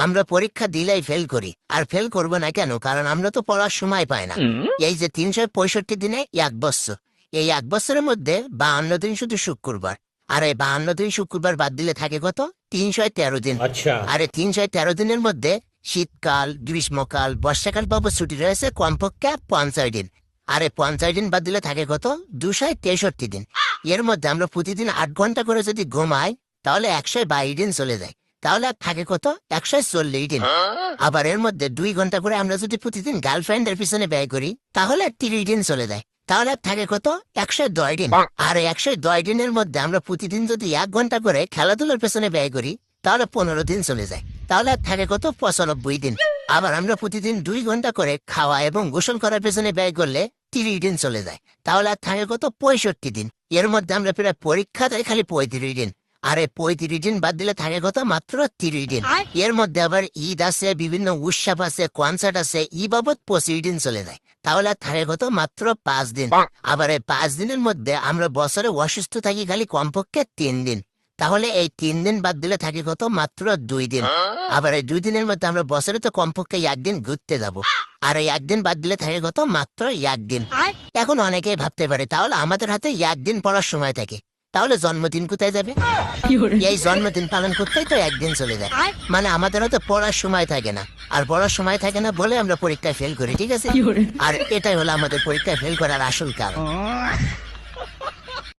আমরা পরীক্ষা দিলেই ফেল করি, আর ফেল করব না কেন? কারণ আমরা তো পড়ার সময় পাই না। এই যে 365 দিনে 1 বছর, এই 1 বছরের মধ্যে 52 দিন শুধু শুক্রবার, আর এই 52 দিন শুক্রবার বাদ দিলে থাকে কত? 313 দিন। আচ্ছা। আর এই 313 দিনের মধ্যে শীতকাল, গ্রীষ্মকাল, বর্ষাকাল পাবো ছুটি রয়েছে কমপক্ষে 50 দিন। আর এই 50 দিন বাদ দিলে থাকে কত? 263 দিন। এর মধ্যে আমরা প্রতিদিন 8 ঘন্টা করে যদি ঘুমাই, তাহলে 122 দিন চলে যায়। তাহলে আর থাকে কত? 140 দিন। আবার এর মধ্যে 2 ঘন্টা করে আমরা যদি প্রতিদিন গার্লফ্রেন্ডের পিছনে ব্যয় করি, তাহলে 30 দিন চলে যায়। তাহলে আর থাকে কত? 110 দিন। আর 110 দিনের মধ্যে আমরা প্রতিদিন যদি 1 ঘন্টা করে খেলাধুলার পেছনে ব্যয় করি, তাহলে 15 দিন চলে যায়। তাহলে আর থাকে কত? 95 দিন। আবার আমরা প্রতিদিন 2 ঘন্টা করে খাওয়া এবং গোসল করার পেছনে ব্যয় করলে 30 দিন চলে যায়। তাহলে আর থাকে কত? 65 দিন। এর মধ্যে আমরা প্রায় পরীক্ষাতে খালি 35 দিন। আর এই 35 দিন বাদ দিলে থাকে কত? মাত্র 30 দিন। এর মধ্যে আবার ঈদ আছে, বিভিন্ন উৎসব আছে, কনসার্ট আছে, ই বাবদ 25 দিন চলে যায়। তাহলে আর থাকে কত? মাত্র 5 দিন। আবার এই 5 দিনের মধ্যে আমরা বছরে অসুস্থ থাকি খালি কমপক্ষে 3 দিন। তাহলে এই 3 দিন বাদ দিলে থাকে কত? মাত্র 2 দিন। আবার এই 2 দিনের মধ্যে আমরা বছরে তো কমপক্ষে 1 দিন ঘুরতে যাব। আর এই 1 দিন বাদ দিলে থাকে কত? মাত্র 1 দিন। এখন অনেকেই ভাবতে পারে, তাহলে আমাদের হাতে 1 দিন পড়ার সময় থাকে, তাহলে জন্মদিন কোথায় যাবে? এই জন্মদিন পালন করতেই তো 1 দিন চলে যায়। মানে আমাদের হাতে পড়ার সময় থাকে না, আর পড়ার সময় থাকে না বলে আমরা পরীক্ষায় ফেল করি, ঠিক আছে? আর এটাই হলো আমাদের পরীক্ষায় ফেল করার আসল কারণ।